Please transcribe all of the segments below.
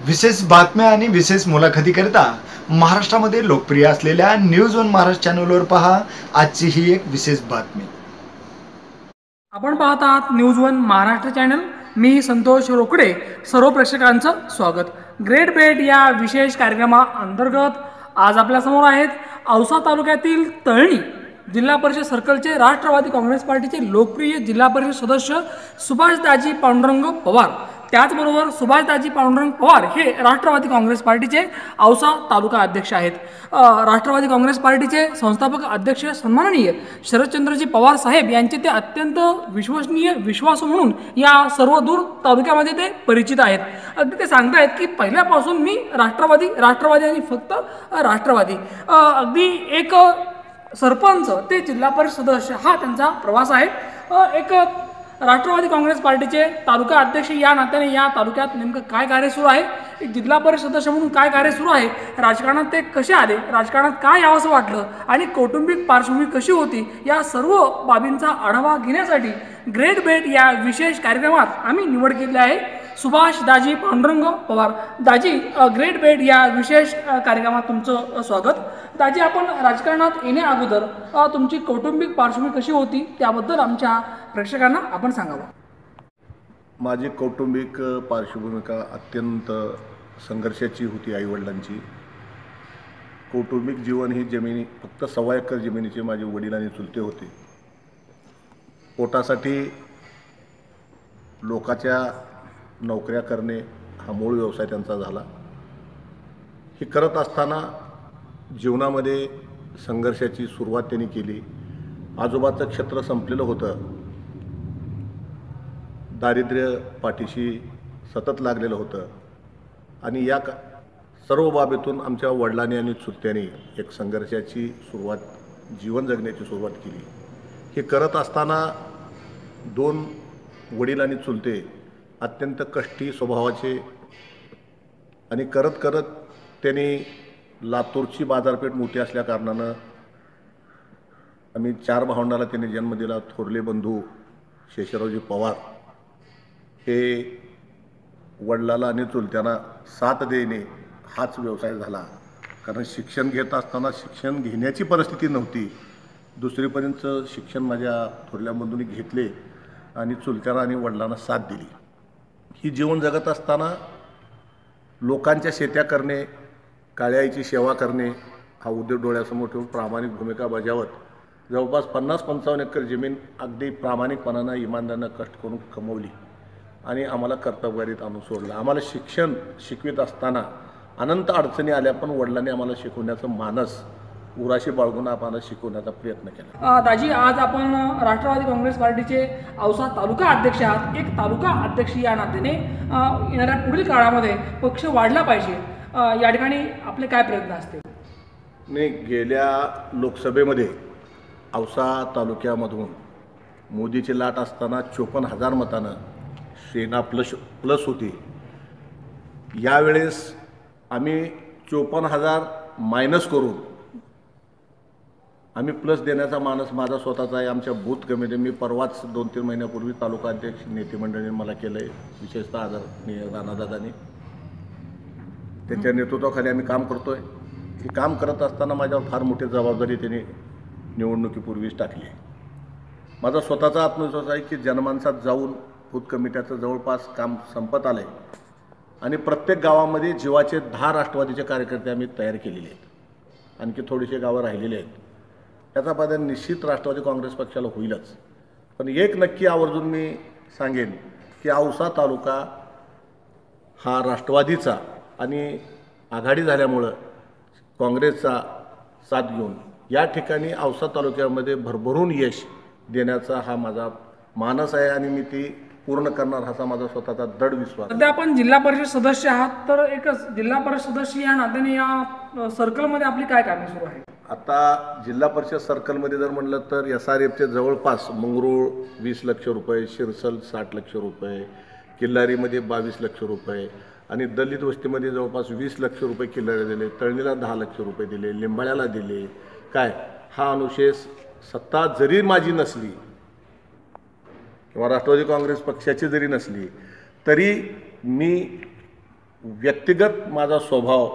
विशेष बातम्या आणि विशेष मुलाखतीकरिता महाराष्ट्रामध्ये लोकप्रिय असलेल्या न्यूज वन महाराष्ट्र चॅनलवर पहा आजची ही एक विशेष बातमी। आपण पाहत आहात न्यूज वन महाराष्ट्र चॅनल। मी संतोष रोकडे। सर्व प्रेक्षकांचं स्वागत। ग्रेट बेट या विशेष कार्यक्रमाअंतर्गत आज आपल्या समोर आहेत औसा तालुक्यातील तळणी जिल्हा परिषद सर्कलचे राष्ट्रवादी काँग्रेस पार्टीचे लोकप्रिय जिल्हा परिषद सदस्य सुभाषदाजी पांडुरंग पवार। त्याचबरोबर सुभाषदाजी पांडुरंग पवार हे राष्ट्रवादी काँग्रेस पार्टीचे औसा तालुका अध्यक्ष आहेत। राष्ट्रवादी काँग्रेस पार्टीचे संस्थापक अध्यक्ष सन्माननीय शरदचंद्रजी पवार साहेब यांचे ते अत्यंत विश्वसनीय विश्वासू म्हणून या सर्व दूर तालुक्यामध्ये ते परिचित आहेत। अगदी ते सांगतायत की पहिल्यापासून मी राष्ट्रवादी आणि फक्त राष्ट्रवादी। अगदी एक सरपंच ते जिल्हा परिषद सदस्य हा त्यांचा प्रवास आहे। एक राष्ट्रवादी काँग्रेस पार्टीचे तालुका अध्यक्ष या नात्याने या तालुक्यात नेमकं काय कार्य सुरू आहे, एक जिल्हा परिषद सदस्य म्हणून काय कार्य सुरू आहे, राजकारणात ते कसे आले, राजकारणात काय यावंसं वाटलं आणि कौटुंबिक पार्श्वभूमी कशी होती, या सर्व बाबींचा आढावा घेण्यासाठी ग्रेट बेट या विशेष कार्यक्रमात आम्ही निवड केली आहे सुभाष दाजी पांडुरंग पवार। दाजी, ग्रेट बेट या विशेष कार्यक्रमात तुमचं स्वागत। दाजी, आपण राजकारणात येण्या अगोदर तुमची कौटुंबिक पार्श्वभूमी कशी होती त्याबद्दल आमच्या प्रेक्षकांना आपण सांगावं। माझी कौटुंबिक पार्श्वभूमिका अत्यंत संघर्षाची होती। आईवडिलांची कौटुंबिक जीवन ही जमिनी फक्त 1.25 एकर जमिनीचे माझे वडील आणि चुलते होते। पोटासाठी लोकांच्या नोकऱ्या करणे हा मूळ व्यवसाय त्यांचा झाला। हे करत असताना जीवनामध्ये संघर्षाची सुरुवात त्यांनी केली। आजोबाचं क्षेत्र संपलेलं होतं, दारिद्र्य पाठीशी सतत लागलेलं होतं आणि या सर्व बाबीतून आमच्या वडिलांनी आणि चुलत्यांनी एक संघर्षाची सुरुवात, जीवन जगण्याची सुरुवात केली। हे करत असताना 2 वडील आणि चुलते अत्यंत कष्टी स्वभावाचे आणि करत करत त्यांनी लातूरची बाजारपेठ मोठी असल्या कारणानं आम्ही 4 भावंडाला त्यांनी जन्म दिला। थोरले बंधू शेषरावजी पवार हे वडिलाला आणि चुलत्यांना साथ देणे हाच व्यवसाय झाला। कारण शिक्षण घेत असताना शिक्षण घेण्याची परिस्थिती नव्हती, दुसरीपर्यंत शिक्षण माझ्या थोरल्या बंधूंनी घेतले आणि चुलत्यांना आणि वडिलांना साथ दिली। ही जीवन जगत असताना लोकांच्या शेत्या करणे, काळ्या आईची सेवा करणे हा उद्योग डोळ्यासमोर ठेवून प्रामाणिक भूमिका बजावत जवळपास 50-55 एकर जमीन अगदी प्रामाणिकपणानं इमानदारीनं कष्ट करून कमवली आणि आम्हाला कर्तव्यगारीत आणून सोडलं। आम्हाला शिक्षण शिकवित असताना अनंत अडचणी आल्या, पण वडिलांनी आम्हाला शिकवण्याचं मानस उराशी बाळगून आम्हाला शिकवण्याचा प्रयत्न केला। दाजी, आज आपण राष्ट्रवादी काँग्रेस पार्टीचे औसा तालुका अध्यक्ष आहात। एक तालुका अध्यक्ष या नात्याने येणाऱ्या पुढील काळामध्ये पक्ष वाढला पाहिजे, या ठिकाणी आपले काय प्रयत्न असतील? नाही, गेल्या लोकसभेमध्ये औसा तालुक्यामधून मोदीची लाट असताना 54,000 मतानं सेना प्लस होती। यावेळेस आम्ही 54,000 मायनस करून आम्ही प्लस देण्याचा मानस माझा स्वतःचा आहे। आमच्या बूथ कमिटी, मी परवाच 2-3 महिन्यापूर्वी तालुका अध्यक्ष नेते मंडळीने मला केलं आहे, विशेषतः आदरणीय राणादादांनी, त्यांच्या नेतृत्वाखाली आम्ही काम करतो आहे। हे काम करत असताना माझ्यावर फार मोठी जबाबदारी त्यांनी निवडणुकीपूर्वीच टाकली आहे। माझा स्वतःचा आत्मविश्वास आहे की जनमानसात जाऊन बूथ कमिट्याचं जवळपास काम संपत आलं आहे आणि प्रत्येक गावामध्ये जीवाचे 10 राष्ट्रवादीचे कार्यकर्ते आम्ही तयार केलेले आहेत। आणखी थोडीशी गावं राहिलेली आहेत, त्याचा फायदा निश्चित राष्ट्रवादी काँग्रेस पक्षाला होईलच। पण एक नक्की आवर्जून मी सांगेन की औसा तालुका हा राष्ट्रवादीचा आणि आघाडी झाल्यामुळं काँग्रेसचा साथ घेऊन या ठिकाणी औसा तालुक्यामध्ये भरभरून यश देण्याचा हा माझा मानस आहे आणि मी ती पूर्ण करणार असा माझा स्वतःचा दृढ विश्वास। सध्या आपण जिल्हा परिषद सदस्य आहात, तर एकच जिल्हा परिषद सदस्य या नात्याने या सर्कलमध्ये आपली काय कामे सुरू आहे? आता जिल्हा परिषद सर्कलमध्ये जर म्हणलं तर SRFचे जवळपास मंगरूळ 20 लाख रुपये, शिरसल 60 लाख रुपये, किल्लारीमध्ये 22 लाख रुपये आणि दलित वस्तीमध्ये जवळपास 20 लाख रुपये किल्लारी दिले, तळणीला 10 लाख रुपये दिले, लिंबाळ्याला दिले। काय हा अनुशेष सत्ता जरी माझी नसली किंवा राष्ट्रवादी काँग्रेस पक्षाची जरी नसली तरी मी व्यक्तिगत माझा स्वभाव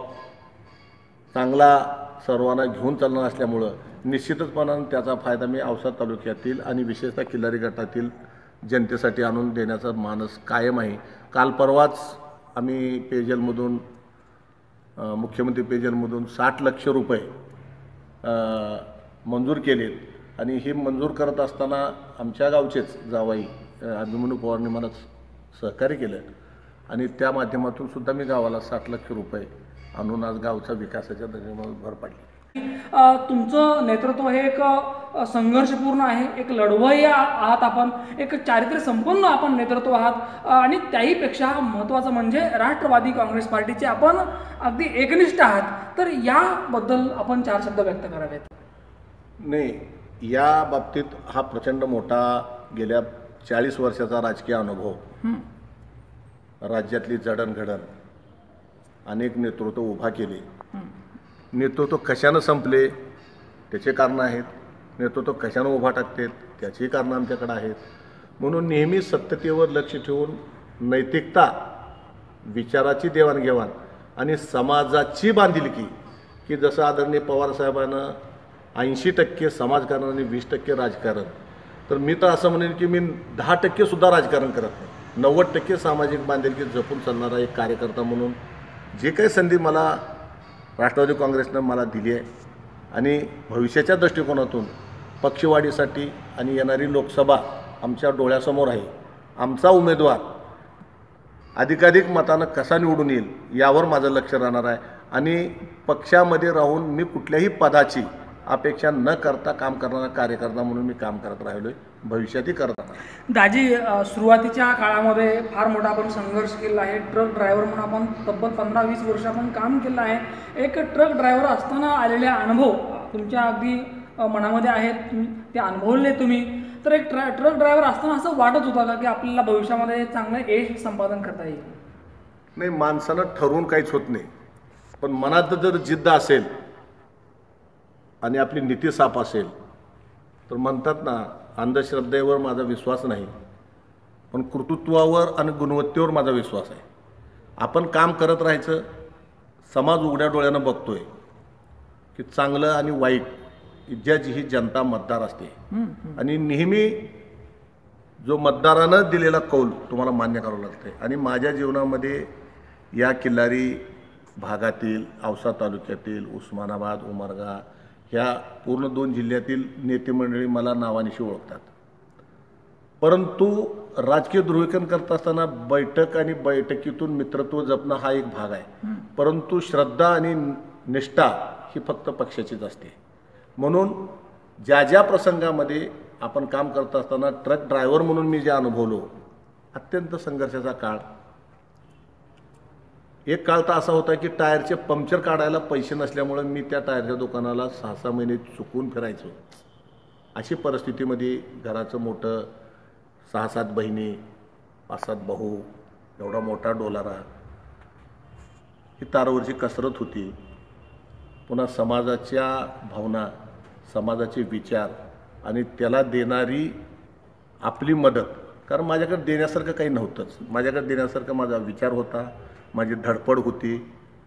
चांगला सर्वांना घेऊन चालणार असल्यामुळं निश्चितपणानं त्याचा फायदा मी औसा तालुक्यातील आणि विशेषतः किल्लारी गटातील जनतेसाठी आणून देण्याचा मानस कायम आहे. काल परवाच आम्ही पेयजलमधून मुख्यमंत्री पेयजलमधून 60 लक्ष रुपये मंजूर केलेत आणि हे मंजूर करत असताना आमच्या गावचेच जावाई अभिमन्यू पवारने मला सहकार्य केलं आणि त्या माध्यमातून सुद्धा मी गावाला 60 लक्ष रुपये आणून आज गावचा विकासाच्या दृष्टीने भर पाडली. तुमचं नेतृत्व हे एक संघर्षपूर्ण आहे, एक लढवय्ये आहात आपण, एक चारित्र्य संपन्न आपण नेतृत्व आहात आणि त्याहीपेक्षा महत्त्वाचं म्हणजे राष्ट्रवादी काँग्रेस पार्टीचे आपण अगदी एकनिष्ठ आहात. तर याबद्दल आपण 4 शब्द व्यक्त करावेत. नाही, या बाबतीत हा प्रचंड मोठा गेल्या 40 वर्षाचा राजकीय अनुभव, राज्यातली जडणघडण, अनेक नेतृत्व उभा केले. नेतृत्व कशानं संपले त्याचे कारणं आहेत, नेतृत्व कशानं उभा टाकतात त्याची कारणं आमच्याकडे आहेत. म्हणून नेहमी सत्यतेवर लक्ष ठेवून नैतिकता, विचाराची देवाणघेवाण आणि समाजाची बांधिलकी, की जसं आदरणीय पवारसाहेबांना 80% समाजकारण आणि 20% राजकारण, तर मी तर असं म्हणेन की मी 10% सुद्धा राजकारण करत नाही. 90% सामाजिक बांधिलकी जपून चालणारा एक कार्यकर्ता म्हणून जे काही संधी मला राष्ट्रवादी काँग्रेसनं मला दिली आहे आणि भविष्याच्या दृष्टिकोनातून पक्षवाढीसाठी आणि येणारी लोकसभा आमच्या डोळ्यासमोर आहे. आमचा उमेदवार अधिकाधिक मतानं कसा निवडून येईल यावर माझं लक्ष राहणार आहे आणि पक्षामध्ये राहून मी कुठल्याही पदाची अपेक्षा न करता काम करणारा कार्यकर्ता म्हणून मी काम करत राहिलो आहे, भविष्यातही करत राहणार. दाजी, सुरुवातीच्या काळामध्ये फार मोठा आपण संघर्ष केला आहे. ट्रक ड्रायव्हर म्हणून आपण तब्बल 15-20 वर्ष आपण काम केलं आहे. एक ट्रक ड्रायव्हर असताना आलेले अनुभव तुमच्या अगदी मनामध्ये आहेत, ते अनुभवले तुम्ही. तर एक ट्रक ड्रायव्हर असताना असं वाटत होतं का की आपल्याला भविष्यामध्ये चांगलं यश संपादन करता येईल? नाही, माणसानं ठरवून काहीच होत नाही, पण मनात जर जिद्द असेल आणि आपली नीती साफ असेल तर म्हणतात ना, अंधश्रद्धेवर माझा विश्वास नाही, पण कर्तृत्वावर आणि गुणवत्तेवर माझा विश्वास आहे. आपण काम करत राहायचं. समाज उघड्या डोळ्यानं बघतोय की चांगलं आणि वाईट ज्याची ही जनता मतदार असते आणि नेहमी जो मतदारानं दिलेला कौल तुम्हाला मान्य करावं लागते. आणि माझ्या जीवनामध्ये या किल्लारी भागातील, औसा तालुक्यातील, उस्मानाबाद, उमरगा ह्या पूर्ण 2 जिल्ह्यातील नेते मंडळी मला नावानिशी ओळखतात. परंतु राजकीय ध्रुवीकरण करत असताना बैठक आणि बैठकीतून मित्रत्व जपणं हा एक भाग आहे, परंतु श्रद्धा आणि निष्ठा ही फक्त पक्षाचीच असते. म्हणून ज्या ज्या प्रसंगामध्ये आपण काम करत असताना ट्रक ड्रायव्हर म्हणून मी जे अनुभवलो, अत्यंत संघर्षाचा काळ. एक काळ तर असा होता की टायरचे पंक्चर काढायला पैसे नसल्यामुळे मी त्या टायरच्या दुकानाला 6-6 महिने चुकून फिरायचो. अशी परिस्थितीमध्ये घराचं मोठं 6-7 बहिणी, 5-7 भाऊ, एवढा मोठा डोलारा, ही तारवरची कसरत होती. पुन्हा समाजाच्या भावना, समाजाचे विचार आणि त्याला देणारी आपली मदत, कारण माझ्याकडे देण्यासारखं काही नव्हतंच. माझ्याकडे देण्यासारखं माझा विचार होता, माझी धडपड होती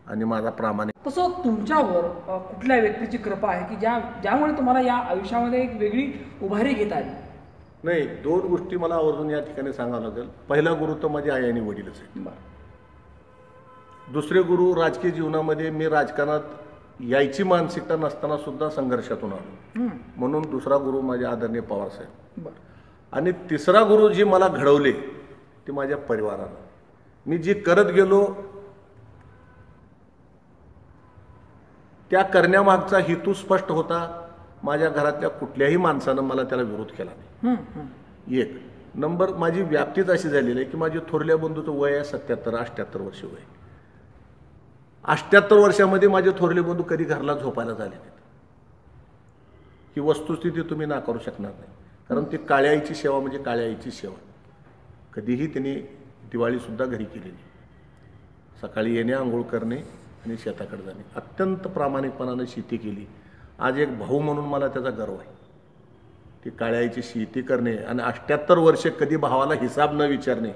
आणि माझा प्रामाणिक. तसं तुमच्यावर कुठल्या व्यक्तीची कृपा आहे की ज्यामुळे तुम्हाला या आयुष्यामध्ये एक वेगळी उभारी घेता आली? नाही, 2 गोष्टी मला आवर्जून या ठिकाणी सांगावं लागेल. पहिला गुरु तर माझी आई आणि वडीलच आहे. दुसरे गुरु राजकीय जीवनामध्ये मी राजकारणात यायची मानसिकता नसताना सुद्धा संघर्षातून आलो, म्हणून दुसरा गुरु माझे आदरणीय पवारसाहेब. आणि तिसरा गुरु जी मला घडवले ते माझ्या परिवारानं. मी जी करत गेलो त्या करण्यामागचा हेतू स्पष्ट होता. माझ्या घरातल्या कुठल्याही माणसानं मला त्याला विरोध केला नाही. 1 नंबर, माझी व्याप्तीच अशी झालेली आहे की माझे थोरल्या बंधूचं वय आहे 77-78 वर्ष वय. 78 वर्षामध्ये माझे थोरले बंधू कधी घरला झोपायला झाले नाहीत. ही वस्तुस्थिती तुम्ही नाकारू शकणार नाही, कारण ती काळ्या आईची सेवा म्हणजे काळ्या आईची सेवा. कधीही त्यांनी दिवाळीसुद्धा घरी केली नाही. सकाळी येणे, आंघोळ करणे आणि शेताकडे जाणे, अत्यंत प्रामाणिकपणाने शेती केली. आज एक भाऊ म्हणून मला त्याचा गर्व आहे. ती काळ्या आईची शेती करणे आणि 78 वर्षे कधी भावाला हिसाब न विचारणे,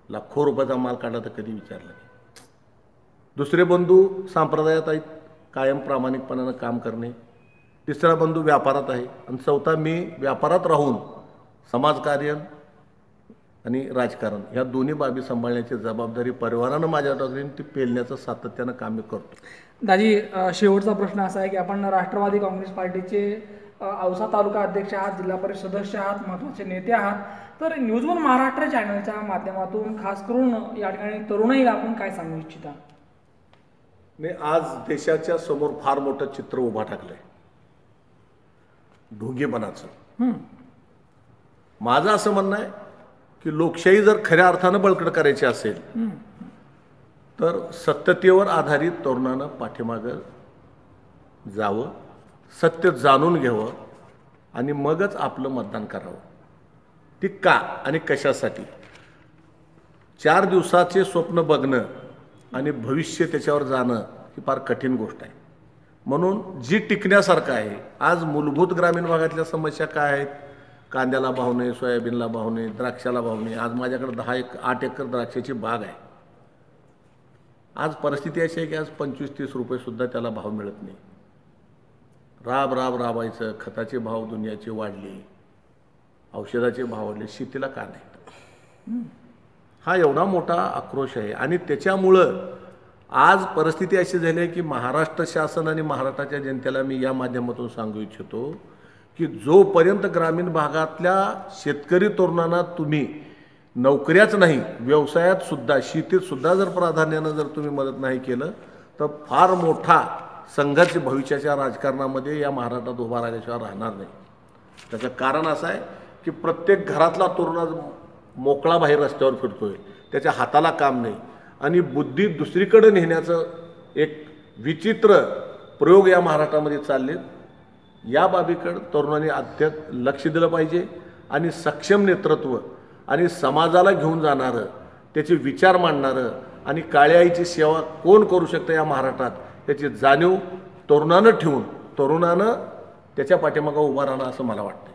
लाखो रुपयाचा माल काढला तर कधी विचारलं नाही. दुसरे बंधू संप्रदायात आहेत, कायम प्रामाणिकपणानं काम करणे. तिसरा बंधू व्यापारात आहे आणि चौथा मी व्यापारात राहून समाजकार्य आणि राजकारण ह्या दोन्ही बाबी सांभाळण्याची जबाबदारी परिवारानं माझ्यावर घेऊन ती पेलण्याचं सातत्यानं काम मी करतो. दाजी, शेवटचा प्रश्न असा आहे की आपण राष्ट्रवादी काँग्रेस पार्टीचे औसा तालुका अध्यक्ष आहात, जिल्हा परिषद सदस्य आहात, महत्त्वाचे नेते आहात. तर न्यूज वन महाराष्ट्र चॅनलच्या माध्यमातून खास करून या ठिकाणी तरुणाईला आपण काय सांगू इच्छिता? मी आज देशाच्या समोर फार मोठं चित्र उभा टाकलंय, ढोंगीपणाचं. माझं असं म्हणणं आहे की लोकशाही जर खऱ्या अर्थानं बळकट करायची असेल तर सत्यतेवर आधारित तरुणानं पाठीमागं जावं, सत्य जाणून घ्यावं आणि मगच आपलं मतदान करावं. ती का आणि कशासाठी? 4 दिवसाचे स्वप्न बघणं आणि भविष्य त्याच्यावर जाणं ही फार कठीण गोष्ट आहे. म्हणून जी टिकण्यासारखं आहे, आज मूलभूत ग्रामीण भागातल्या समस्या काय आहेत? कांद्याला भाव नाही, सोयाबीनला भाव नाही, द्राक्षाला भाव नाही. आज माझ्याकडे 8 एकर द्राक्षाची बाग आहे. आज परिस्थिती अशी आहे की आज 25-30 रुपयेसुद्धा त्याला भाव मिळत नाही. राबायचं, खताचे भाव दुनियाचे वाढले, औषधाचे भाव वाढले, शेतीला का नाही? हा एवढा मोठा आक्रोश आहे. आणि त्याच्यामुळं आज परिस्थिती अशी झाली आहे की महाराष्ट्र शासन आणि महाराष्ट्राच्या जनतेला मी या माध्यमातून सांगू इच्छितो की जोपर्यंत ग्रामीण भागातल्या शेतकरी तरुणांना तुम्ही नोकऱ्याच नाही, व्यवसायात सुद्धा, शेतीत सुद्धा जर प्राधान्यानं जर तुम्ही मदत नाही केलं तर फार मोठा संघर्ष भविष्याच्या राजकारणामध्ये या महाराष्ट्रात उभा राहिल्याशिवाय राहणार नाही. त्याचं कारण असं आहे की प्रत्येक घरातला तरुण मोकळा बाहेर रस्त्यावर फिरतोय, त्याच्या हाताला काम नाही आणि बुद्धी दुसरीकडे नेण्याचं एक विचित्र प्रयोग या महाराष्ट्रामध्ये चाललेत. या बाबीकडे तरुणांनी अत्यंत लक्ष दिलं पाहिजे आणि सक्षम नेतृत्व आणि समाजाला घेऊन जाणारं, त्याचे विचार मांडणारं आणि काळ्या आईची सेवा कोण करू शकतं या महाराष्ट्रात त्याची जाणीव तरुणानं ठेवून तरुणानं त्याच्या पाठीमागं उभं राहणं असं मला वाटतं.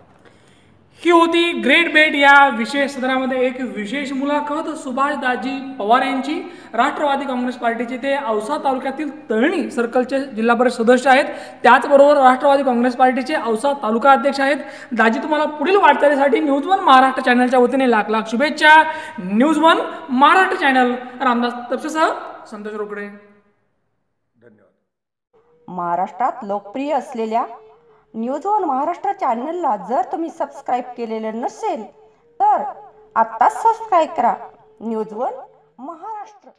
ही होती ग्रेट बेट या विशेष सदरामध्ये एक विशेष मुलाखत सुभाषदाजी पवार यांची. राष्ट्रवादी काँग्रेस पार्टीचे ते औसा तालुक्यातील तळणी सर्कलचे जिल्हा परिषद सदस्य आहेत, त्याचबरोबर राष्ट्रवादी काँग्रेस पार्टीचे औसा तालुका अध्यक्ष आहेत. दाजी, तुम्हाला पुढील वाटचालीसाठी न्यूज वन महाराष्ट्र चॅनलच्या वतीने लाख शुभेच्छा. News one Maharashtra channel, Ramdas तपसेसह संतोष रोकडे. धन्यवाद. महाराष्ट्रात लोकप्रिय असलेल्या न्यूज वन महाराष्ट्र चॅनलला जर तुम्ही सबस्क्राईब केलेलं नसेल तर आत्ताच सबस्क्राईब करा. News one Maharashtra.